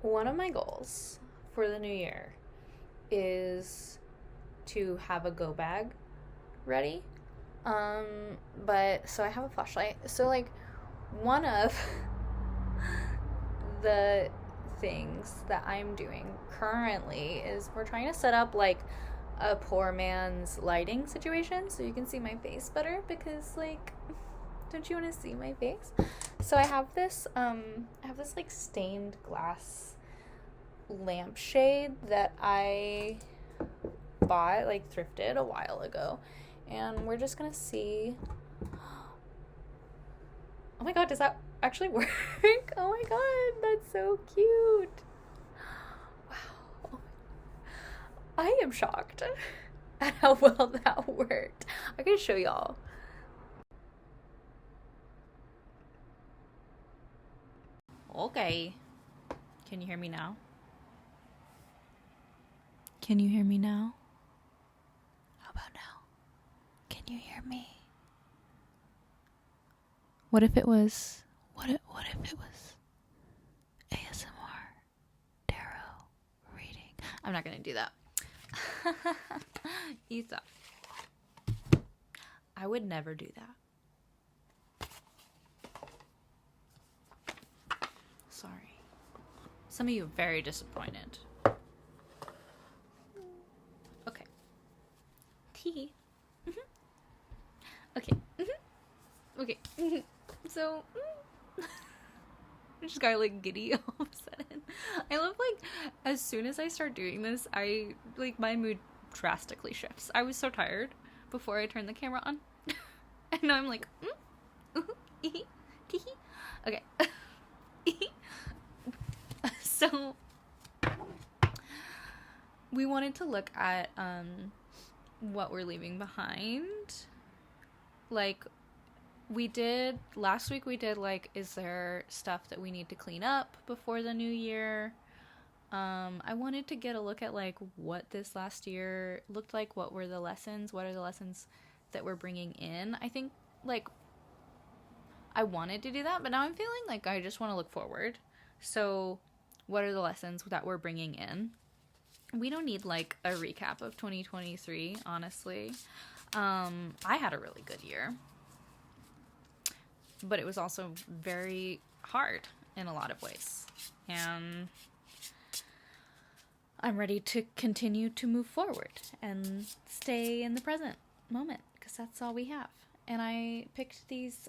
One of my goals for the new year is to have a go bag ready. But so I have a flashlight. So like one of the things that I'm doing currently is we're trying to set up like a poor man's lighting situation so you can see my face better because like don't you want to see my face? So I have this like stained glass lampshade that I bought, like thrifted a while ago. And we're just gonna see. Oh my god, does that actually work? Oh my god, that's so cute. Wow. I am shocked at how well that worked. I can show y'all. Okay. Can you hear me now? Can you hear me now? How about now? Can you hear me? What if it was ASMR tarot reading? I'm not gonna do that. Etha. I would never do that. Sorry. Some of you are very disappointed. Okay. Tea. Okay. Okay. So, I just got like giddy all of a sudden. I love like as soon as I start doing this, I like my mood drastically shifts. I was so tired before I turned the camera on, and now I'm like, okay. So we wanted to look at what we're leaving behind. Like last week we did like, is there stuff that we need to clean up before the new year? I wanted to get a look at like what this last year looked like. What are the lessons that we're bringing in? I think like I wanted to do that, but now I'm feeling like I just want to look forward. So what are the lessons that we're bringing in? We don't need like a recap of 2023, honestly. I had a really good year, but it was also very hard in a lot of ways. And I'm ready to continue to move forward and stay in the present moment because that's all we have. And I picked these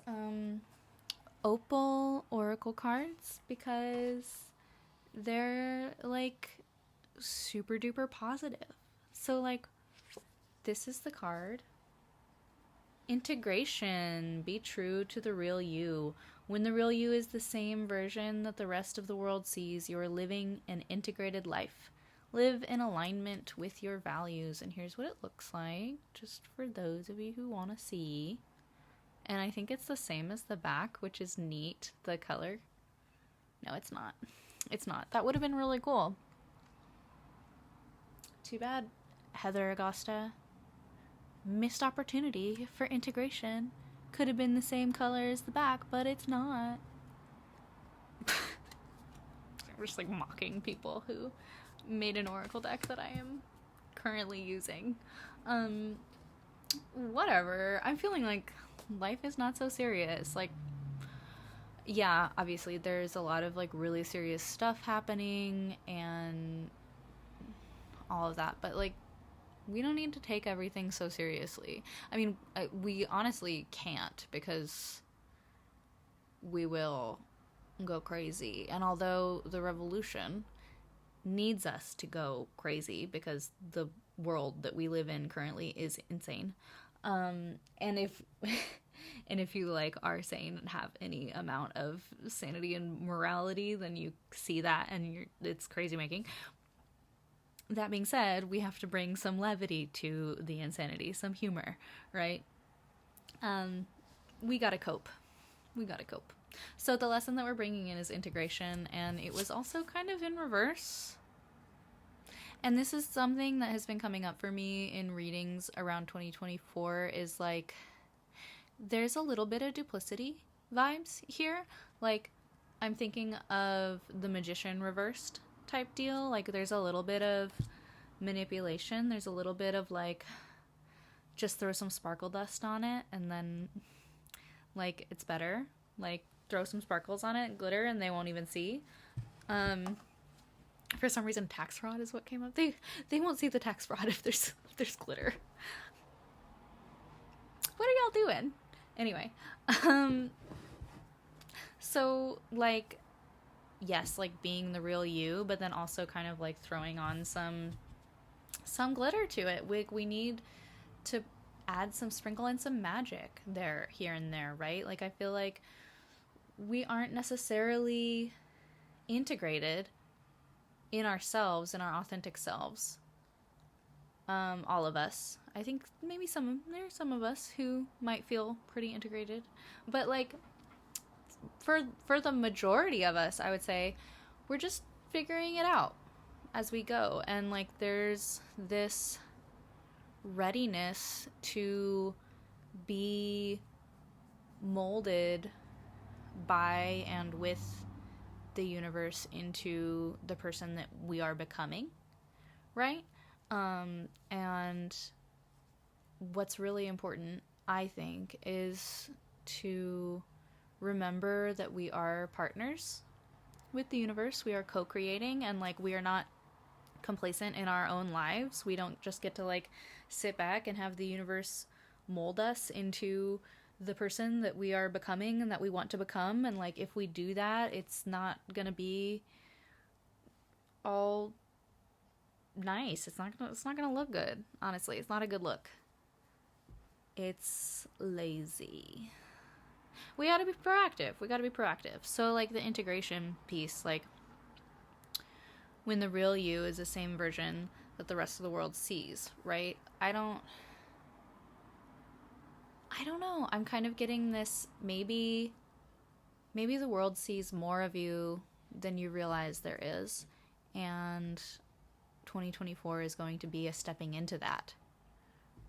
opal oracle cards because they're like super duper positive. So like this is the card. Integration. Be true to the real you. When the real you is the same version that the rest of the world sees, you are living an integrated life. Live in alignment with your values. And here's what it looks like, just for those of you who want to see. And I think it's the same as the back, which is neat, the color. No, it's not. It's not. That would have been really cool. Too bad, Heather Agosta. Missed opportunity for integration. Could have been the same color as the back, but it's not. We're just like mocking people who made an oracle deck that I am currently using. Whatever. I'm feeling like life is not so serious. Like, yeah, obviously there's a lot of like really serious stuff happening and all of that, but like we don't need to take everything so seriously. I mean, we honestly can't because we will go crazy. And although the revolution needs us to go crazy because the world that we live in currently is insane, and if and if you like are sane and have any amount of sanity and morality, then you see that and it's crazy making. That being said, we have to bring some levity to the insanity, some humor, right? We gotta cope. So the lesson that we're bringing in is integration, and it was also kind of in reverse. And this is something that has been coming up for me in readings around 2024, is like, there's a little bit of duplicity vibes here. Like, I'm thinking of the magician reversed type deal. Like, there's a little bit of manipulation. There's a little bit of, like, just throw some sparkle dust on it and then, like, it's better. Like, throw some sparkles on it, glitter, and they won't even see. For some reason, tax fraud is what came up. They won't see the tax fraud if there's glitter. What are y'all doing? Anyway, so, like, yes, like, being the real you, but then also kind of, like, throwing on some glitter to it. We need to add some sprinkle and some magic there, here and there, right? Like, I feel like we aren't necessarily integrated in ourselves, in our authentic selves. All of us. I think maybe there's some of us who might feel pretty integrated, but, like, for the majority of us, I would say we're just figuring it out as we go. And, like, there's this readiness to be molded by and with the universe into the person that we are becoming, right? And what's really important, I think, is to remember that we are partners with the universe. We are co-creating, and, like, we are not complacent in our own lives. We don't just get to, like, sit back and have the universe mold us into the person that we are becoming and that we want to become. And, like, if we do that, it's not gonna be all nice. It's not gonna look good. Honestly, it's not a good look. It's lazy. We gotta be proactive. So, like, the integration piece, like, when the real you is the same version that the rest of the world sees, right? I don't know. I'm kind of getting this, maybe the world sees more of you than you realize there is, and 2024 is going to be a stepping into that,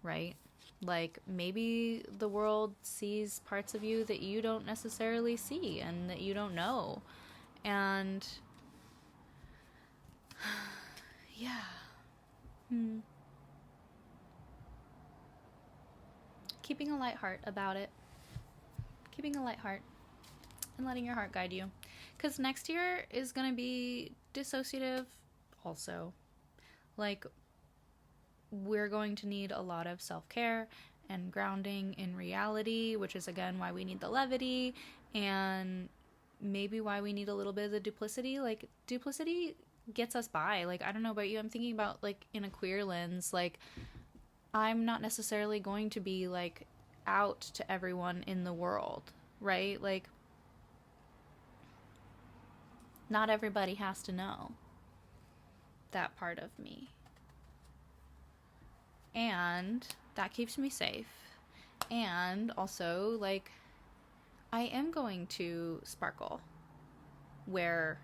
right? Like, maybe the world sees parts of you that you don't necessarily see and that you don't know. And yeah. Keeping a light heart about it. Keeping a light heart and letting your heart guide you. Because next year is going to be dissociative also. Like, we're going to need a lot of self-care and grounding in reality, which is, again, why we need the levity, and maybe why we need a little bit of the duplicity. Like, duplicity gets us by. Like, I don't know about you, I'm thinking about, like, in a queer lens, like, I'm not necessarily going to be, like, out to everyone in the world, right? Like, not everybody has to know that part of me. And that keeps me safe. And also, like, I am going to sparkle where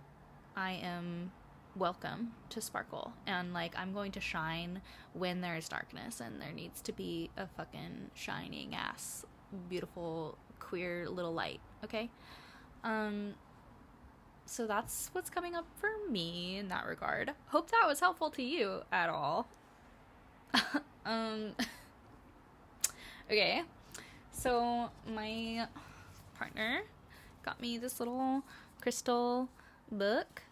I am welcome to sparkle. And, like, I'm going to shine when there is darkness, and there needs to be a fucking shining ass beautiful queer little light, okay? So that's what's coming up for me in that regard. Hope that was helpful to you at all. Okay, so my partner got me this little crystal book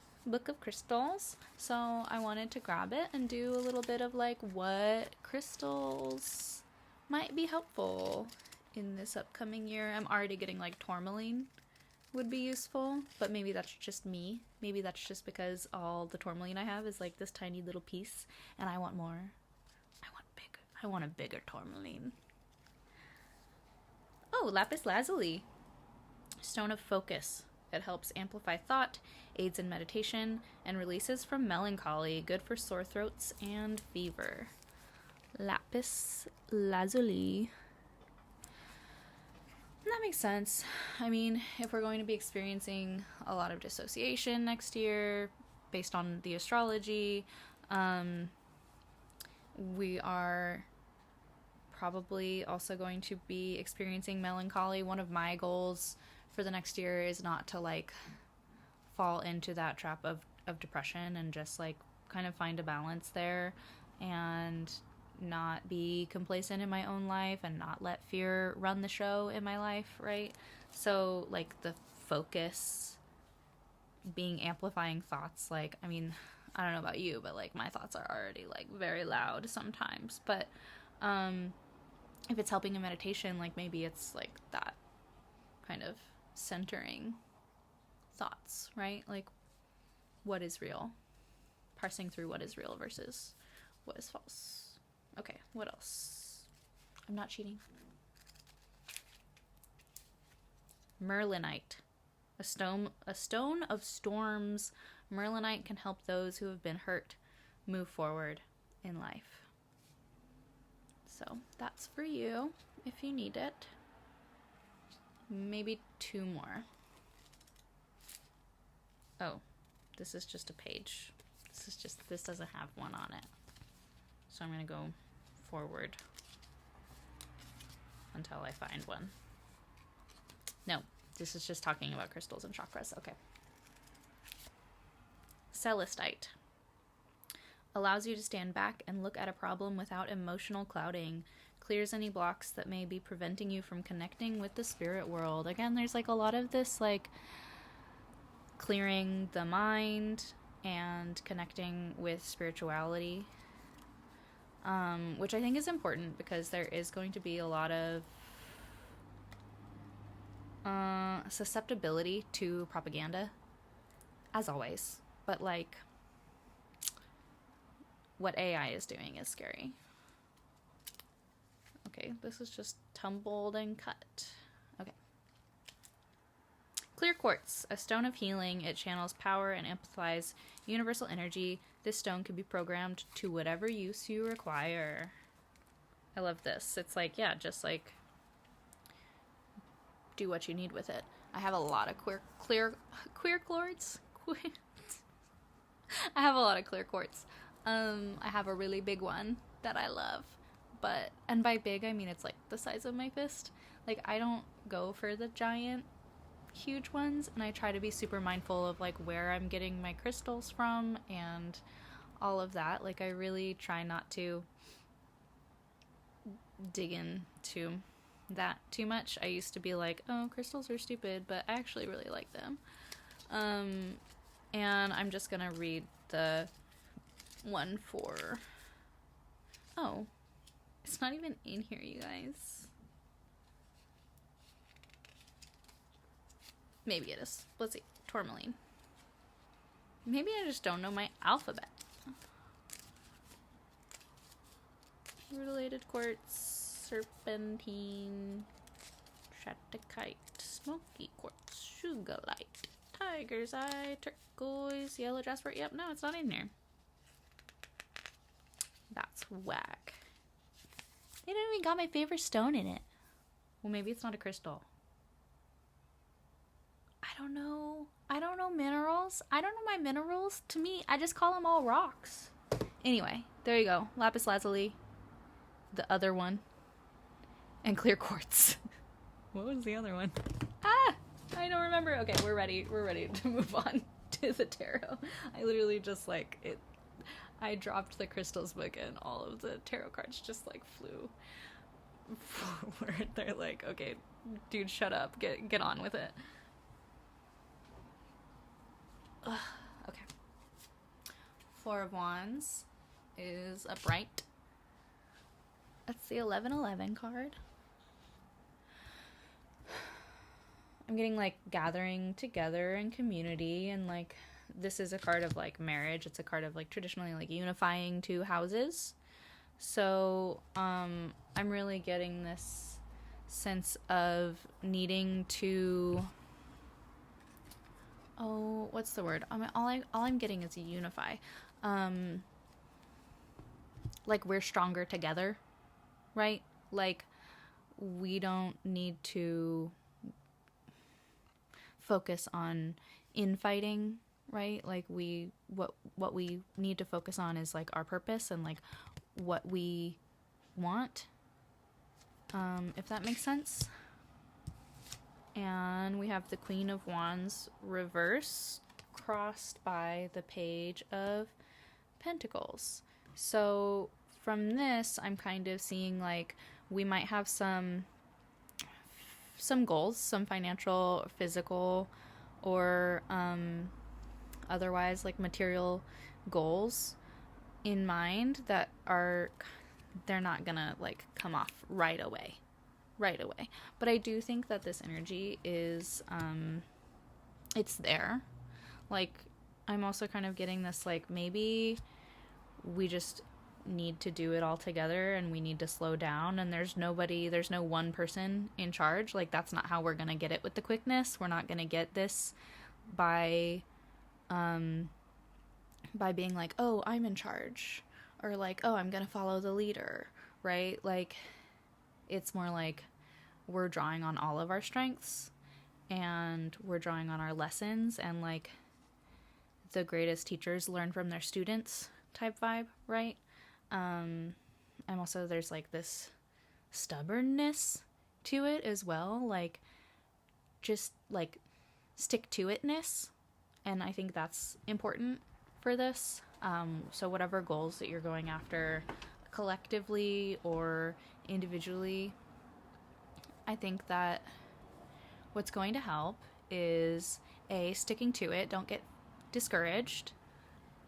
of crystals, so I wanted to grab it and do a little bit of, like, what crystals might be helpful in this upcoming year. I'm already getting, like, tourmaline would be useful, but maybe that's just me. Maybe that's just because all the tourmaline I have is, like, this tiny little piece, and I want more. I want a bigger tourmaline. Oh, lapis lazuli. Stone of focus. It helps amplify thought, aids in meditation, and releases from melancholy. Good for sore throats and fever. Lapis lazuli. That makes sense. I mean, if we're going to be experiencing a lot of dissociation next year, based on the astrology, we are probably also going to be experiencing melancholy. One of my goals for the next year is not to, like, fall into that trap of depression, and just like kind of find a balance there and not be complacent in my own life and not let fear run the show in my life, right? So like the focus being amplifying thoughts, like, I mean, I don't know about you, but like my thoughts are already like very loud sometimes, but if it's helping in meditation, like maybe it's like that kind of centering thoughts, right? Like what is real, parsing through what is real versus what is false. Okay, what else? I'm not cheating. Merlinite, a stone of storms. Merlinite can help those who have been hurt move forward in life. So that's for you if you need it. Maybe 2 more. Oh, this is just a page. This doesn't have one on it. So I'm going to go forward until I find one. No, this is just talking about crystals and chakras. Okay. Celestite allows you to stand back and look at a problem without emotional clouding. Clears any blocks that may be preventing you from connecting with the spirit world. Again, there's like a lot of this like clearing the mind and connecting with spirituality, which I think is important because there is going to be a lot of susceptibility to propaganda, as always. But like what AI is doing is scary. Okay, this is just tumbled and cut. Okay. Clear quartz, a stone of healing. It channels power and amplifies universal energy. This stone can be programmed to whatever use you require. I love this. It's like, yeah, just like do what you need with it. I have a lot of clear quartz. I have a lot of clear quartz. I have a really big one that I love. But, and by big, I mean it's like the size of my fist. Like, I don't go for the giant, huge ones, and I try to be super mindful of like where I'm getting my crystals from and all of that. Like, I really try not to dig into that too much. I used to be like, oh, crystals are stupid, but I actually really like them. And I'm just gonna read the one for, oh, it's not even in here, you guys. Maybe it is. Let's see. Tourmaline. Maybe I just don't know my alphabet. Related quartz, serpentine, shattuckite, smoky quartz, sugarlite, tiger's eye, turquoise, yellow jasper. Yep, no, it's not in here. That's whack. They didn't even got my favorite stone in it. Well, maybe it's not a crystal. I don't know minerals. I don't know my minerals. To me, I just call them all rocks. Anyway, there you go. Lapis lazuli, the other one, and clear quartz. What was the other one? I don't remember. Okay, we're ready. We're ready to move on to the tarot. I literally just like it. I dropped the crystals book and all of the tarot cards just like flew forward. They're like, okay, dude, shut up. Get on with it. Ugh, okay. Four of Wands is upright. That's the 1111 card. I'm getting like gathering together and community, and like this is a card of like marriage. It's a card of like traditionally like unifying two houses. So I'm really getting this sense of needing to, oh, what's the word? All I'm getting is unify. Like we're stronger together, right? Like we don't need to focus on infighting, right? Like what we need to focus on is like our purpose and like what we want, if that makes sense. And we have the Queen of Wands reverse. crossed by the Page of Pentacles. So from this, I'm kind of seeing like we might have some goals, some financial, physical, or otherwise like material goals in mind that they're not gonna like come off right away. But I do think that this energy is it's there. Like, I'm also kind of getting this like maybe we just need to do it all together and we need to slow down, and there's no one person in charge. Like, that's not how we're gonna get it with the quickness. We're not gonna get this by being like, oh, I'm in charge, or like, oh, I'm gonna follow the leader, right? Like, it's more like we're drawing on all of our strengths and we're drawing on our lessons, and like the greatest teachers learn from their students type vibe, right? And also there's like this stubbornness to it as well, like just like stick to itness, and I think that's important for this. So whatever goals that you're going after collectively or individually, I think that what's going to help is sticking to it. Don't get discouraged.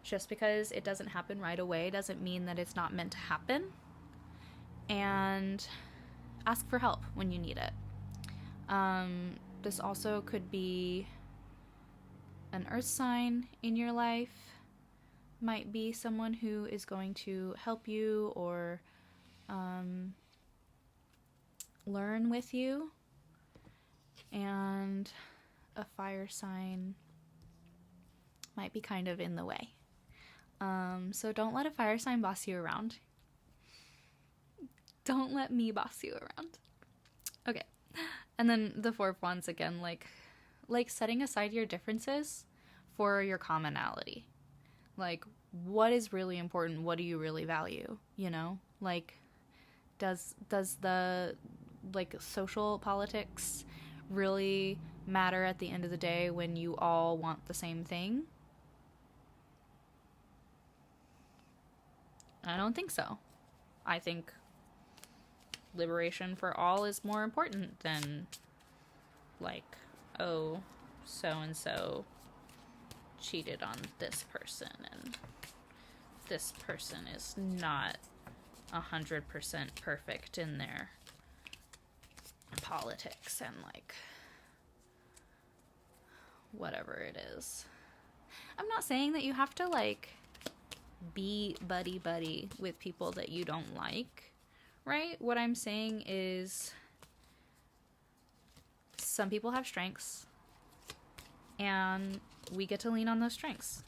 Just because it doesn't happen right away doesn't mean that it's not meant to happen. And ask for help when you need it. This also could be an earth sign in your life. Might be someone who is going to help you or learn with you. And a fire sign might be kind of in the way. So don't let a fire sign boss you around. Don't let me boss you around. Okay. And then the 4 of Wands again, like setting aside your differences for your commonality. Like, what is really important? What do you really value? You know, like, does the like social politics really matter at the end of the day when you all want the same thing? I don't think so. I think liberation for all is more important than like, oh, so-and-so cheated on this person and this person is not 100% perfect in their politics and like whatever it is. I'm not saying that you have to like be buddy with people that you don't like, right? What I'm saying is some people have strengths and we get to lean on those strengths.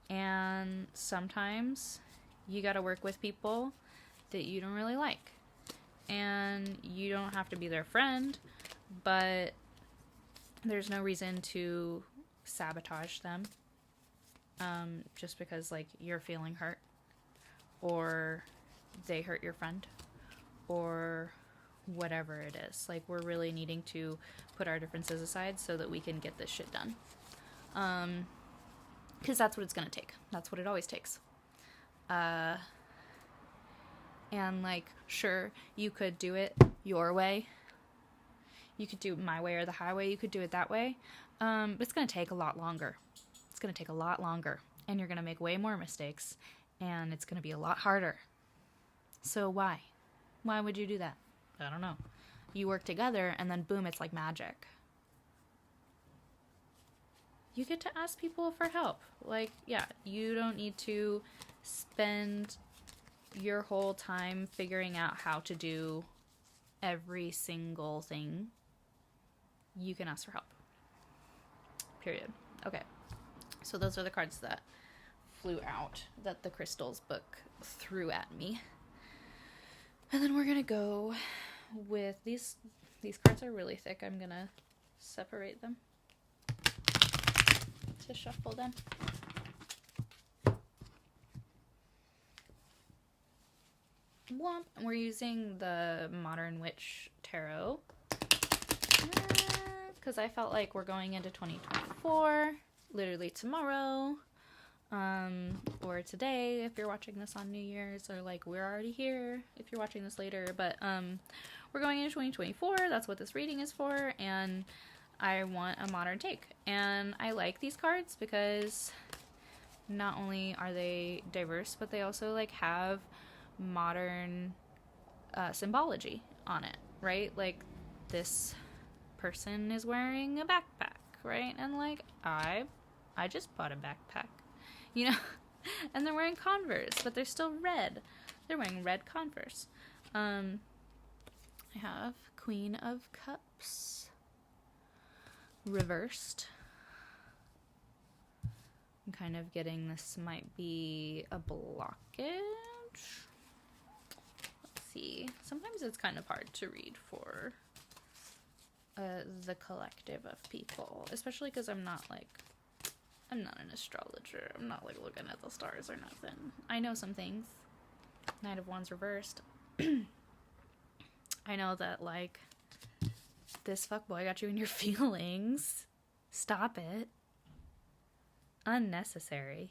And sometimes you got to work with people that you don't really like. And you don't have to be their friend, but there's no reason to sabotage them just because, like, you're feeling hurt or they hurt your friend or whatever it is. Like, we're really needing to put our differences aside so that we can get this shit done. Because that's what it's going to take. That's what it always takes. And, like, sure, you could do it your way. You could do it my way or the highway. You could do it that way. But it's going to take a lot longer. It's going to take a lot longer. And you're going to make way more mistakes. And it's going to be a lot harder. So why? Why would you do that? I don't know. You work together and then boom, it's like magic. You get to ask people for help. Like, yeah, you don't need to spend your whole time figuring out how to do every single thing. You can ask for help. Period. Okay. So those are the cards that flew out that the crystals book threw at me. And then we're going to go with these cards are really thick. I'm going to separate them to shuffle them. Womp. And we're using the Modern Witch Tarot because I felt like we're going into 2024 literally tomorrow, or today if you're watching this on New Year's, or like we're already here if you're watching this later, but we're going into 2024. That's what this reading is for, and I want a modern take. And I like these cards because not only are they diverse, but they also like have modern symbology on it, right? Like this person is wearing a backpack, right? And like I just bought a backpack, you know. And they're wearing Converse, but they're still red. They're wearing red Converse. I have Queen of Cups reversed. I'm kind of getting this might be a blockage. Let's see. Sometimes it's kind of hard to read for the collective of people, especially because I'm not an astrologer. I'm not like looking at the stars or nothing. I know some things. Knight of Wands reversed. I know that like this fuckboy got you in your feelings. Stop it. Unnecessary.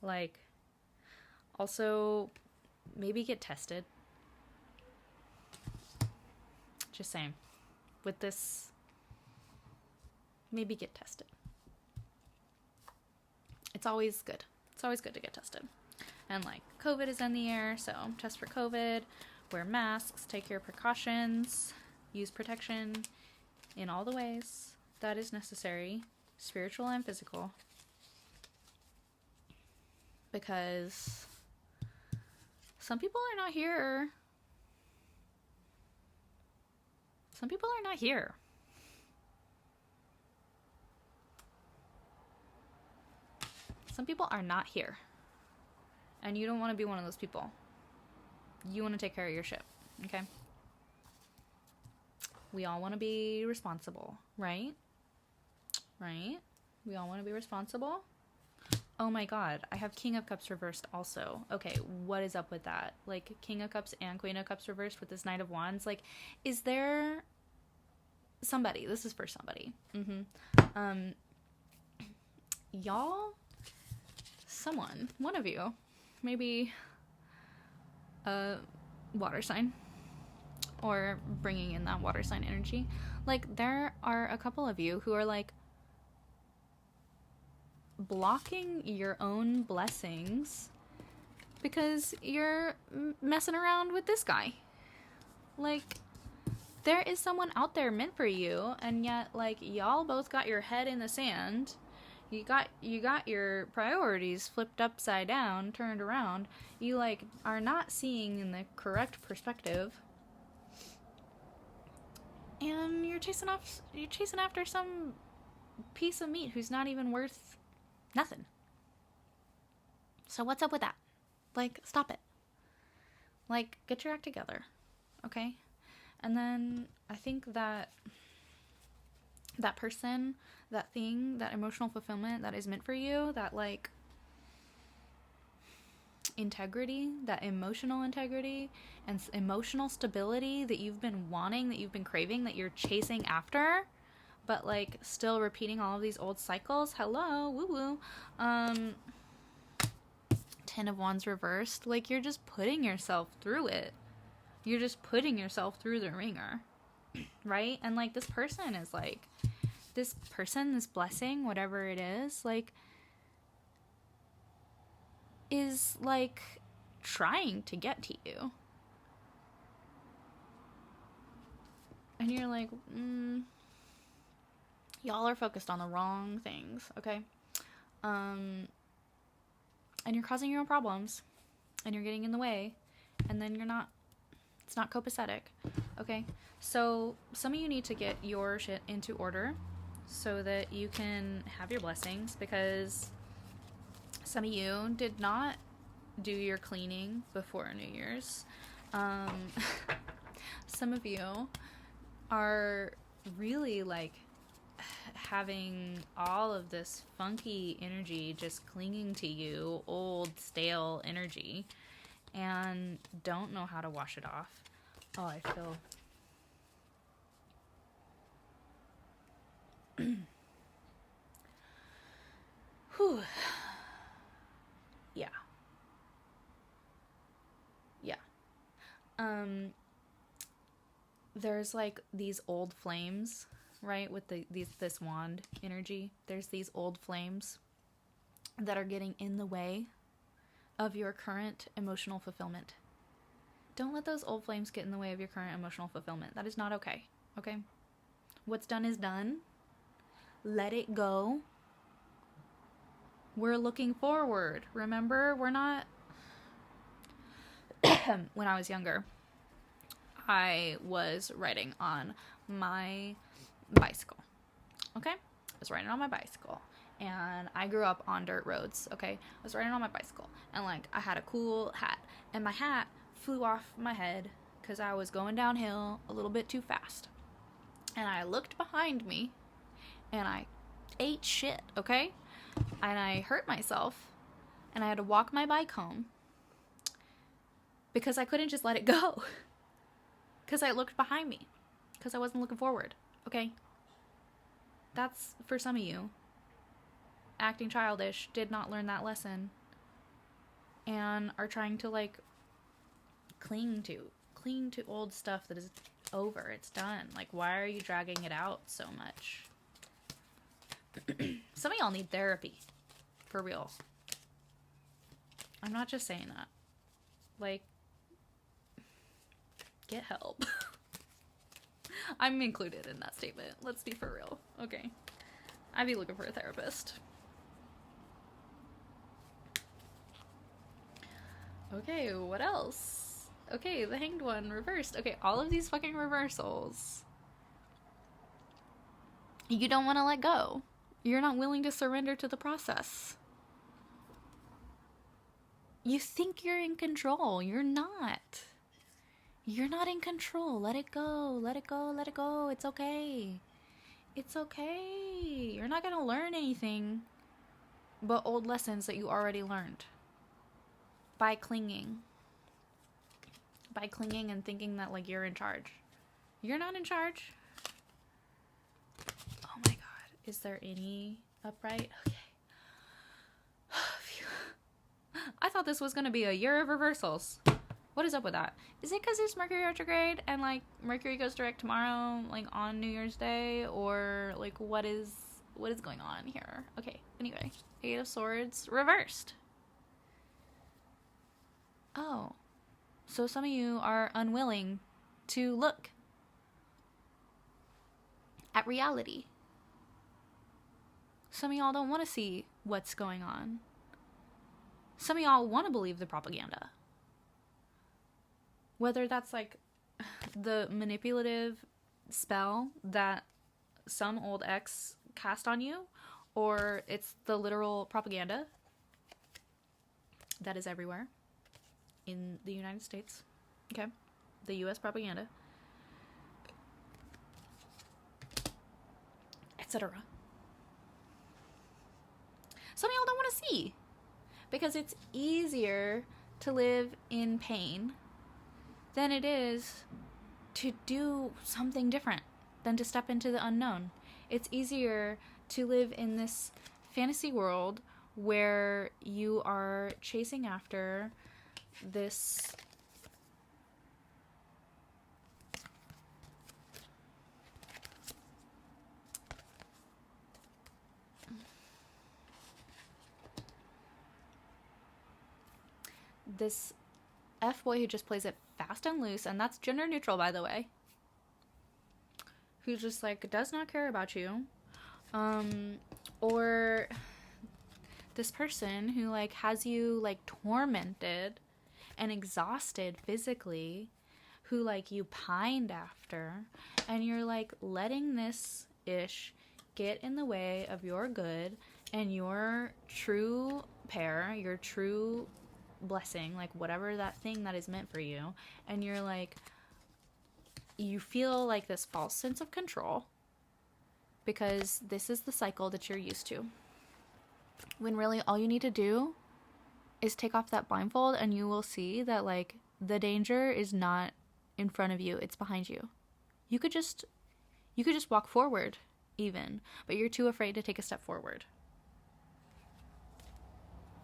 Like, also maybe get tested. Just saying. With this, maybe get tested. It's always good. It's always good to get tested. And like COVID is in the air, so test for COVID, wear masks, take your precautions, use protection in all the ways that is necessary, spiritual and physical. Because some people are not here. Some people are not here. Some people are not here. And you don't want to be one of those people. You want to take care of your shit, okay? We all want to be responsible, right? Right? We all want to be responsible. Oh my god, I have King of Cups reversed also. Okay, what is up with that? Like, King of Cups and Queen of Cups reversed with this Knight of Wands. Like, is there somebody? This is for somebody. Y'all, someone, one of you, maybe a water sign, or bringing in that water sign energy. Like, there are a couple of you who are like blocking your own blessings because you're messing around with this guy. Like, there is someone out there meant for you, and yet like y'all both got your head in the sand. You got your priorities flipped upside down, turned around. You like are not seeing in the correct perspective. And you're chasing after some piece of meat who's not even worth nothing. So what's up with that? Like, stop it. Like, get your act together. Okay? And then I think that person, that thing, that emotional fulfillment that is meant for you, that like integrity, that emotional integrity and emotional stability that you've been wanting, that you've been craving, that you're chasing after, but like still repeating all of these old cycles. Hello, woo woo. Ten of Wands reversed. Like, you're just putting yourself through it. You're just putting yourself through the ringer, right? And like this person is like, this blessing, whatever it is like trying to get to you. And you're like, y'all are focused on the wrong things, okay? And you're causing your own problems, and you're getting in the way, and then it's not copacetic, okay? So some of you need to get your shit into order so that you can have your blessings, because some of you did not do your cleaning before New Year's. Some of you are really like having all of this funky energy just clinging to you, old stale energy, and don't know how to wash it off. Oh, I feel Whew. Yeah. Yeah. There's like these old flames, right? With this wand energy. There's these old flames that are getting in the way of your current emotional fulfillment. Don't let those old flames get in the way of your current emotional fulfillment. That is not okay. Okay? What's done is done. Let it go. We're looking forward. Remember, we're not... When I was younger, I was riding on my bicycle. Okay? I was riding on my bicycle. And I grew up on dirt roads. Okay? I was riding on my bicycle. And, like, I had a cool hat. And my hat flew off my head because I was going downhill a little bit too fast. And I looked behind me. And I ate shit. Okay? And I hurt myself. And I had to walk my bike home. Because I couldn't just let it go. Because I looked behind me. Because I wasn't looking forward. Okay? That's for some of you. Acting childish, did not learn that lesson. And are trying to, like, cling to old stuff that is over. It's done. Like, why are you dragging it out so much? Some of y'all need therapy. For real. I'm not just saying that. Like, get help. I'm included in that statement. Let's be for real. Okay. I'd be looking for a therapist. Okay, what else? Okay, the Hanged One reversed. Okay, all of these fucking reversals. You don't want to let go. You're not willing to surrender to the process. You think you're in control. You're not. You're not in control. Let it go. Let it go. Let it go. It's okay. It's okay. You're not going to learn anything but old lessons that you already learned. By clinging. By clinging and thinking that, like, you're in charge. You're not in charge. Oh my god. Is there any upright? Okay. I thought this was going to be a year of reversals. What is up with that? Is it because it's Mercury retrograde and, like, Mercury goes direct tomorrow, like, on New Year's Day? Or, like, what is going on here? Okay, anyway. Eight of Swords reversed. Oh. So some of you are unwilling to look at reality. Some of y'all don't want to see what's going on. Some of y'all want to believe the propaganda. Whether that's, like, the manipulative spell that some old ex cast on you, or it's the literal propaganda that is everywhere in the United States. Okay? The U.S. propaganda. Etc. Some of y'all don't want to see. Because it's easier to live in pain than it is to do something different, than to step into the unknown. It's easier to live in this fantasy world where you are chasing after this F-boy who just plays it fast and loose, and that's gender neutral, by the way, who just, like, does not care about you, or this person who, like, has you, like, tormented and exhausted physically, who, like, you pined after, and you're, like, letting this ish get in the way of your good and your true pair, your true blessing, like, whatever that thing that is meant for you, and you're, like, you feel, like, this false sense of control because this is the cycle that you're used to, when really all you need to do is take off that blindfold and you will see that, like, the danger is not in front of you, it's behind you. You could just walk forward even, but you're too afraid to take a step forward.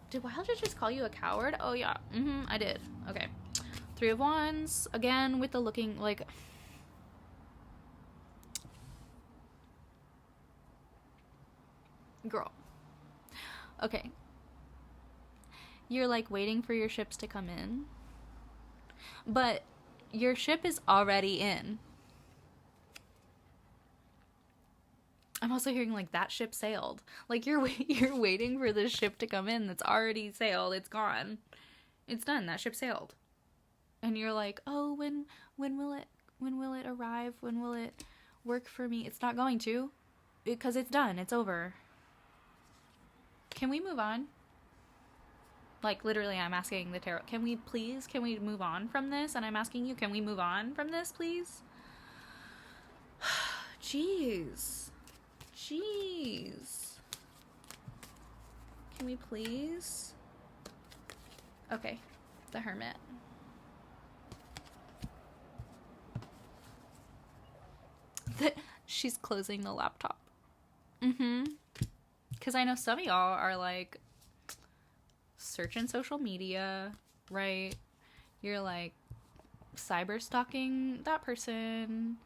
Did Wilder just call you a coward? Oh, yeah. I did. Okay. Three of Wands. Again, with the looking, like... Girl. Okay. You're, like, waiting for your ships to come in. But your ship is already in. I'm also hearing, like, that ship sailed. Like, you're waiting for this ship to come in that's already sailed. It's gone. It's done. That ship sailed. And you're like, oh, when will it arrive? When will it work for me? It's not going to. Because it's done. It's over. Can we move on? Like, literally, I'm asking the tarot. Can we move on from this? And I'm asking you, can we move on from this, please? Jeez. Can we please? Okay. The Hermit. She's closing the laptop. Because I know some of y'all are, like, searching social media, right? You're, like, cyber stalking that person.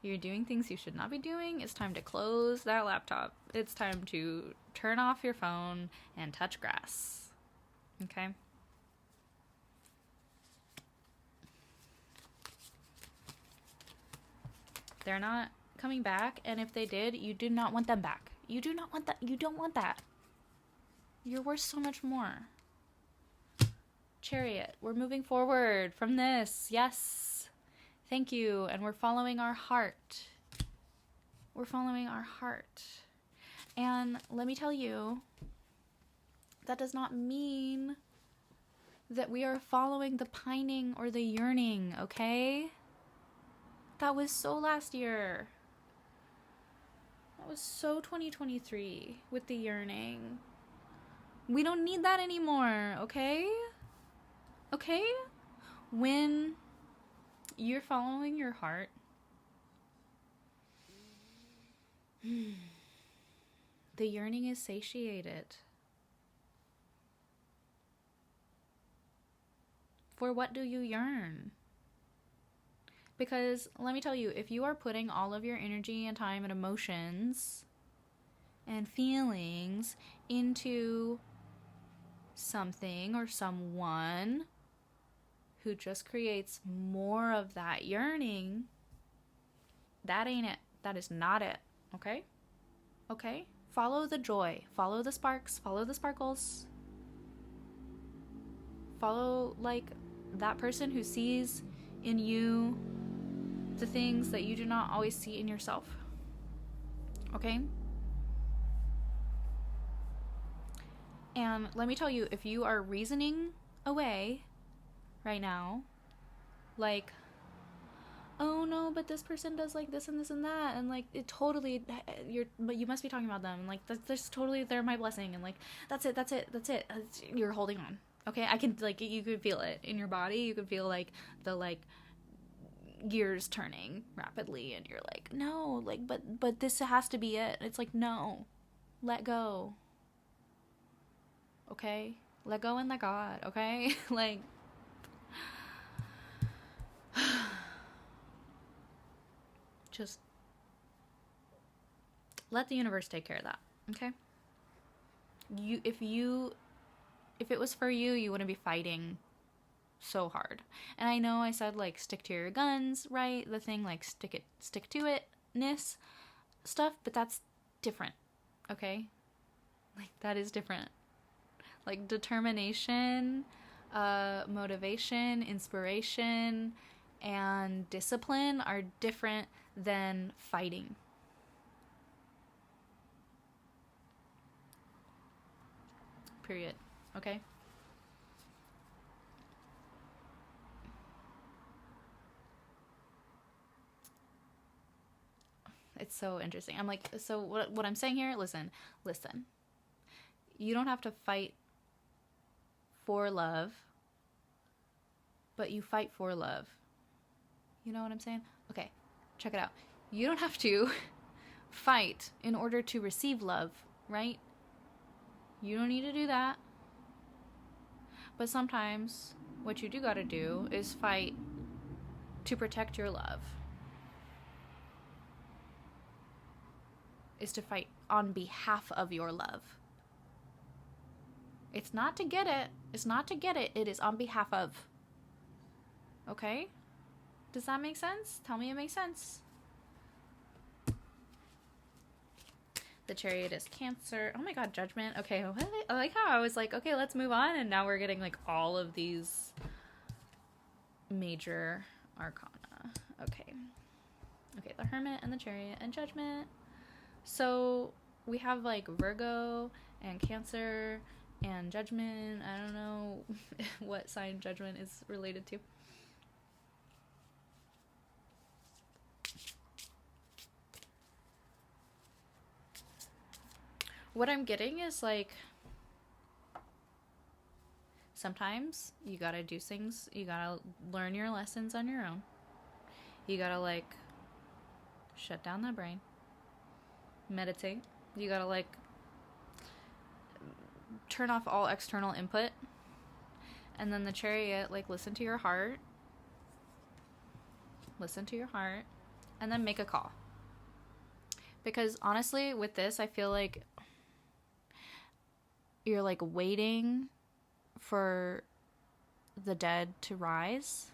You're doing things you should not be doing. It's time to close that laptop. It's time to turn off your phone and touch grass. Okay? They're not coming back, and if they did, you do not want them back. You do not want that. You don't want that. You're worth so much more. Chariot. We're moving forward from this. Yes. Thank you. And we're following our heart. We're following our heart. And let me tell you, that does not mean that we are following the pining or the yearning, okay? That was so last year. That was so 2023 with the yearning. We don't need that anymore, okay? Okay? When you're following your heart, the yearning is satiated. For what do you yearn? Because let me tell you, if you are putting all of your energy and time and emotions and feelings into something or someone who just creates more of that yearning, that ain't it. That is not it. Okay? Okay? Follow the joy. Follow the sparks. Follow the sparkles. Follow, like, that person who sees in you the things that you do not always see in yourself. Okay? And let me tell you, if you are reasoning away right now, like, oh no, but this person does like this and this and that, and like it totally, but you must be talking about them, and like that's totally, they're my blessing, and like that's it, you're holding on. Okay, I can, like, you could feel it in your body. You could feel like the, like, gears turning rapidly, and you're like, no, like, but this has to be it. It's like, no, let go. Okay, let go and let God. Okay, like, just let the universe take care of that. Okay, if it was for you, you wouldn't be fighting so hard. And I know I said, like, stick to your guns, right? The thing, like, stick to it-ness stuff, but that's different, okay? Like, that is different. Like, determination, motivation, inspiration, and discipline are different than fighting. Period. Okay? It's so interesting. I'm like, so what I'm saying here, listen. You don't have to fight for love, but you fight for love. You know what I'm saying? Okay, check it out. You don't have to fight in order to receive love, right? You don't need to do that. But sometimes what you do gotta do is fight to protect your love. Is to fight on behalf of your love. It's not to get it. It's not to get it. It is on behalf of. Okay? Does that make sense? Tell me it makes sense. The Chariot is Cancer. Oh my god, Judgment. Okay, what? I like how I was like, okay, let's move on. And now we're getting like all of these major arcana. Okay. Okay, the Hermit and the Chariot and Judgment. So we have like Virgo and Cancer and Judgment. I don't know what sign Judgment is related to. What I'm getting is like, sometimes you gotta do things, you gotta learn your lessons on your own. You gotta like shut down that brain, meditate. You gotta like turn off all external input. And then the Chariot, like, listen to your heart. Listen to your heart. And then make a call. Because honestly, with this, I feel like you're like waiting for the dead to rise.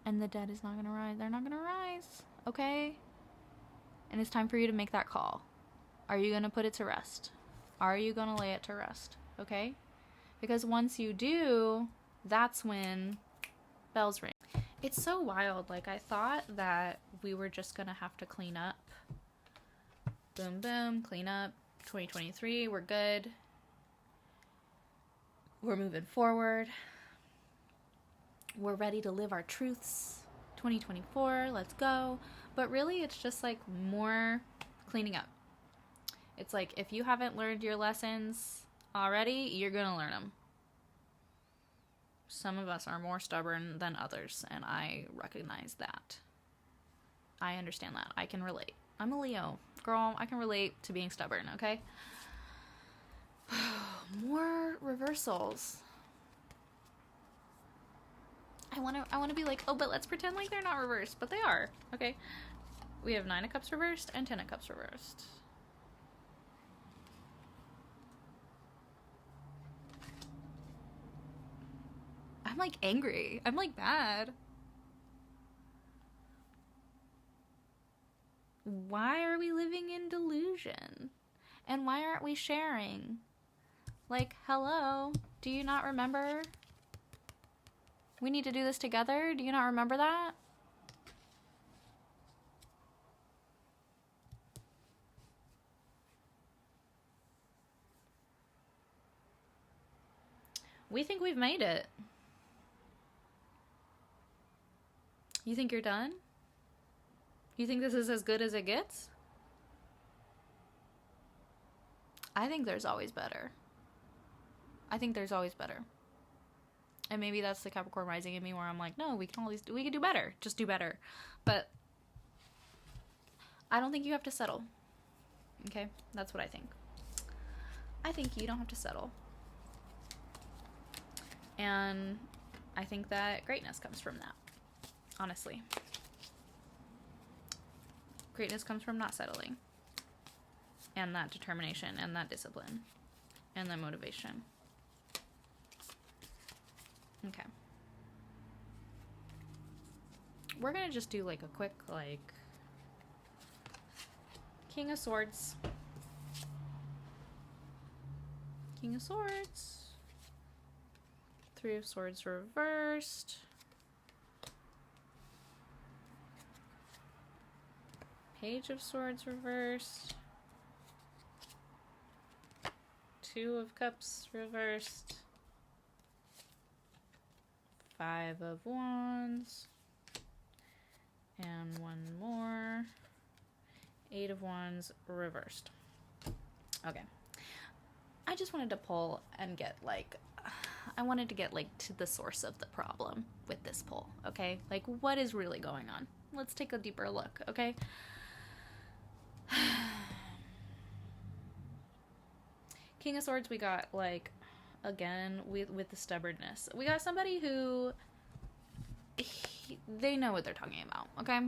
And the dead is not gonna rise. They're not gonna rise. Okay? And it's time for you to make that call. Are you gonna put it to rest? Are you gonna lay it to rest? Okay? Because once you do, that's when bells ring. It's so wild. Like, I thought that we were just gonna have to clean up. Boom, boom, clean up. 2023, we're good. We're moving forward. We're ready to live our truths. 2024, let's go. But really, it's just like more cleaning up. It's like, if you haven't learned your lessons already, you're gonna learn them. Some of us are more stubborn than others, and I recognize that. I understand that. I can relate. I'm a Leo. Girl, I can relate to being stubborn, okay? More reversals. I want to be like, oh, but let's pretend like they're not reversed, but they are. Okay. We have 9 of Cups reversed and 10 of Cups reversed. I'm like angry. I'm like mad. Why are we living in delusion? And why aren't we sharing? Like, hello? Do you not remember? We need to do this together? Do you not remember that? We think we've made it. You think you're done? You think this is as good as it gets? I think there's always better. I think there's always better. And maybe that's the Capricorn rising in me where I'm like, no, we can do better. Just do better. But I don't think you have to settle. Okay? That's what I think. I think you don't have to settle. And I think that greatness comes from that. Honestly. Greatness comes from not settling. And that determination and that discipline. And that motivation. Okay. We're gonna just do like a quick, like, King of Swords. King of Swords. 3 of Swords reversed. Page of Swords reversed. 2 of Cups reversed. 5 of Wands. And 1 more. 8 of Wands reversed. Okay. I just wanted to pull and get like, I wanted to get like to the source of the problem with this pull, okay? Like, what is really going on? Let's take a deeper look, okay? King of Swords, we got like again with the stubbornness. We got somebody who they know what they're talking about, okay?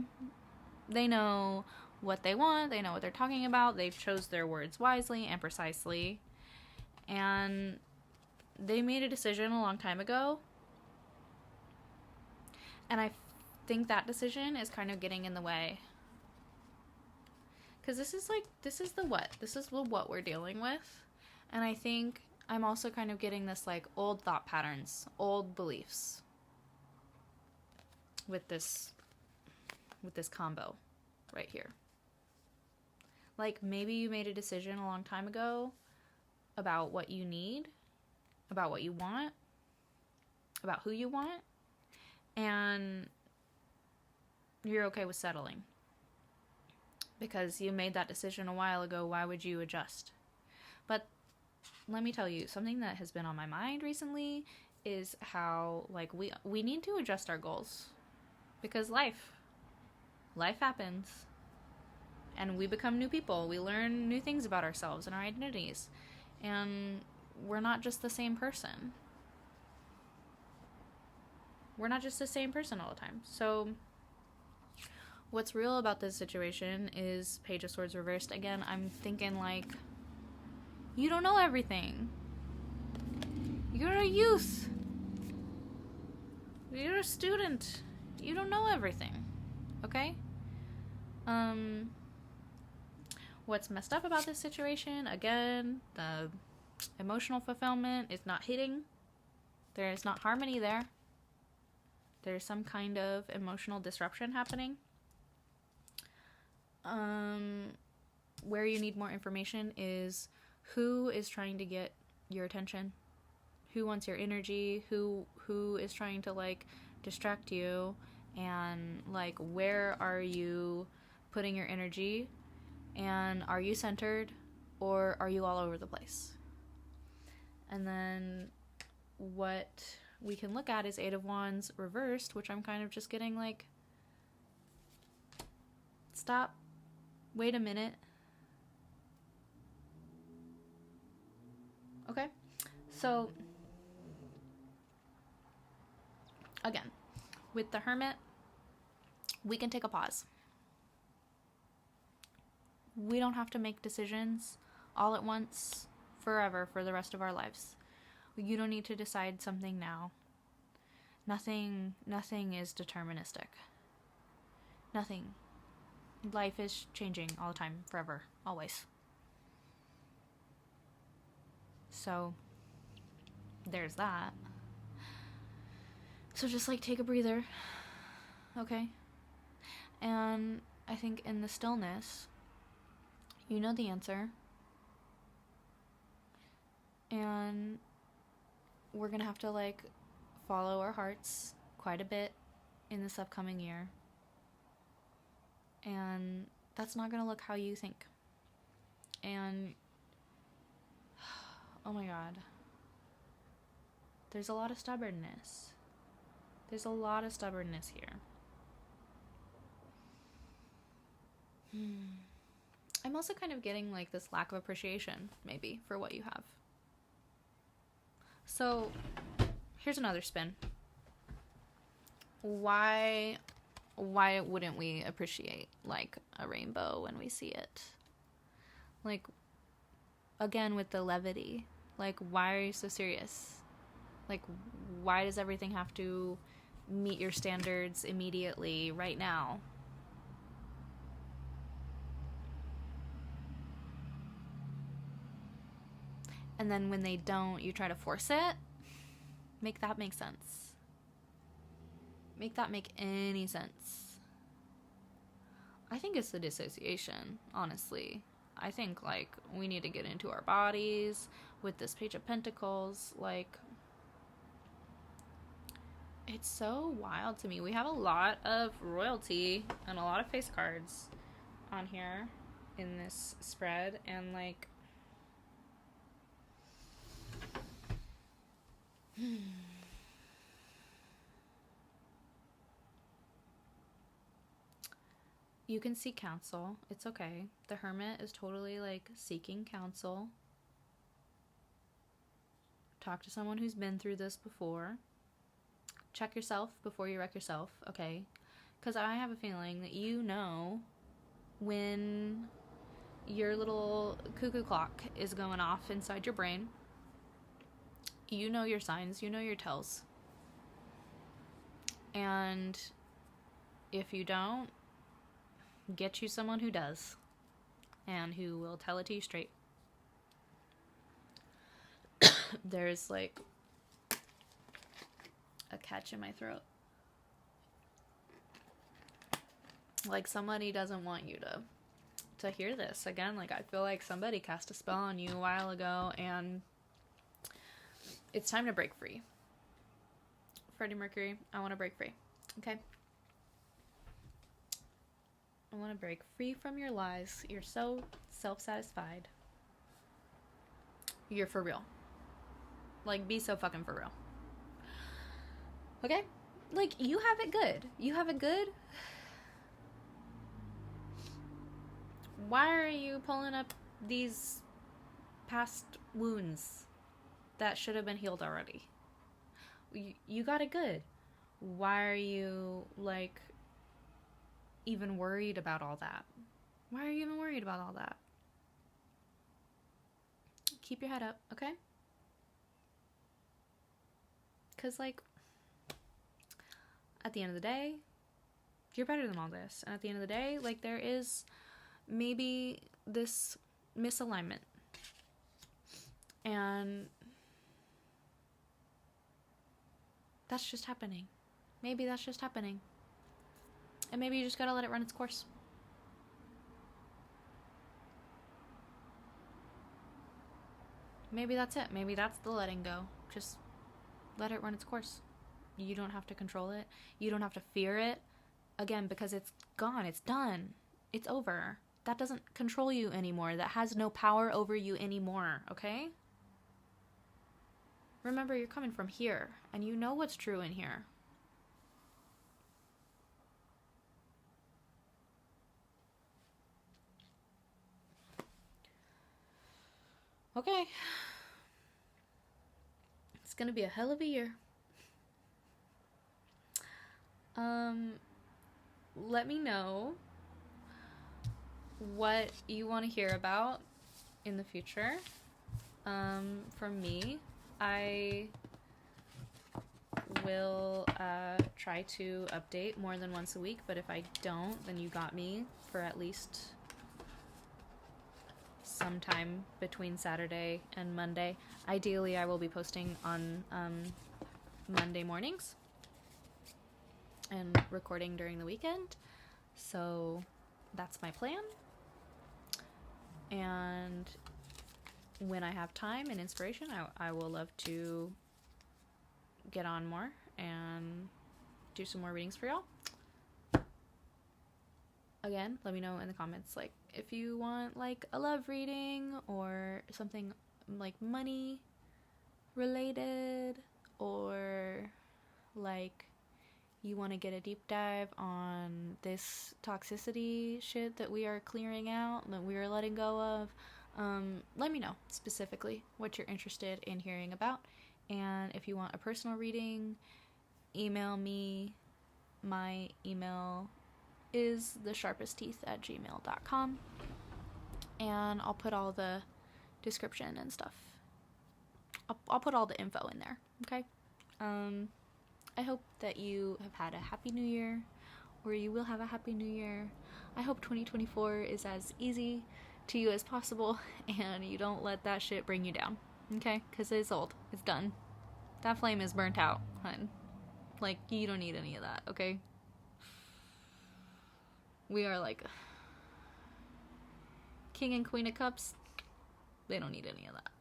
They know what they want, they know what they're talking about, they've chose their words wisely and precisely, and they made a decision a long time ago, and I think that decision is kind of getting in the way. Because this is what we're dealing with. And I think I'm also kind of getting this, like, old thought patterns, old beliefs with this combo right here. Like, maybe you made a decision a long time ago about what you need, about what you want, about who you want, and you're okay with settling. Because you made that decision a while ago, why would you adjust? But let me tell you, something that has been on my mind recently is how, like, we need to adjust our goals. Because life happens. And we become new people. We learn new things about ourselves and our identities. And we're not just the same person. We're not just the same person all the time. So what's real about this situation is Page of Swords reversed. Again, I'm thinking, like, you don't know everything. You're a youth. You're a student. You don't know everything. Okay? What's messed up about this situation, again, the emotional fulfillment is not hitting. There is not harmony there. There's some kind of emotional disruption happening. Where you need more information is who is trying to get your attention, who wants your energy, who is trying to, like, distract you, and, like, where are you putting your energy, and are you centered, or are you all over the place? And then what we can look at is Eight of Wands reversed, which I'm kind of just getting, like, stop. Wait a minute. Okay? So, again, with the Hermit, we can take a pause. We don't have to make decisions all at once, forever, for the rest of our lives. You don't need to decide something now. Nothing is deterministic. Nothing. Life is changing all the time, forever, always. So, there's that. So just, like, take a breather, okay? And I think in the stillness, you know the answer. And we're gonna have to, like, follow our hearts quite a bit in this upcoming year. And that's not gonna look how you think. And oh my god, there's a lot of stubbornness. There's a lot of stubbornness here. I'm also kind of getting, like, this lack of appreciation, maybe, for what you have. So here's another spin. Why wouldn't we appreciate, like, a rainbow when we see it? Like, again, with the levity. Like, why are you so serious? Like, why does everything have to meet your standards immediately, right now? And then when they don't, you try to force it? Make that make sense. Make that make any sense. I think it's the dissociation, honestly. I think, like, we need to get into our bodies with this Page of Pentacles. Like, it's so wild to me. We have a lot of royalty and a lot of face cards on here in this spread, and, like, you can seek counsel. It's okay. The Hermit is totally, like, seeking counsel. Talk to someone who's been through this before. Check yourself before you wreck yourself, okay? Because I have a feeling that you know when your little cuckoo clock is going off inside your brain. You know your signs, you know your tells. And if you don't, get you someone who does and who will tell it to you straight. There's like a catch in my throat. Like somebody doesn't want you to hear this. Again, like I feel like somebody cast a spell on you a while ago and it's time to break free. Freddie Mercury, I want to break free. Okay? I want to break free from your lies. You're so self-satisfied. You're for real. Like, be so fucking for real. Okay? Like, you have it good. You have it good. Why are you pulling up these past wounds that should have been healed already? You got it good. Why are you, like, even worried about all that? Why are you even worried about all that? Keep your head up, okay? Because, like, at the end of the day, you're better than all this. And at the end of the day, like, there is maybe this misalignment. And that's just happening. Maybe that's just happening. And maybe you just gotta let it run its course. Maybe that's it. Maybe that's the letting go. Just let it run its course. You don't have to control it. You don't have to fear it. Again, because it's gone. It's done. It's over. That doesn't control you anymore. That has no power over you anymore, okay? Remember, you're coming from here, and you know what's true in here. Okay. It's gonna be a hell of a year. Let me know what you want to hear about in the future. From me, I will try to update more than once a week, but if I don't, then you got me for at least sometime between Saturday and Monday. Ideally, I will be posting on Monday mornings and recording during the weekend. So that's my plan. And when I have time and inspiration, I will love to get on more and do some more readings for y'all. Again, let me know in the comments, like, if you want, like, a love reading or something, like, money related, or, like, you want to get a deep dive on this toxicity shit that we are clearing out, that we are letting go of. Let me know specifically what you're interested in hearing about. And if you want a personal reading, email me. My email is thesharpestteeth@gmail.com, and I'll put all the description and stuff. I'll put all the info in there, okay? I hope that you have had a happy new year, or you will have a happy new year. I hope 2024 is as easy to you as possible, and you don't let that shit bring you down, okay? Because it's old. It's done. That flame is burnt out, hun. Like, you don't need any of that, okay? We are like King and Queen of Cups. They don't need any of that.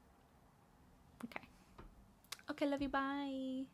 Okay. Okay, love you, bye.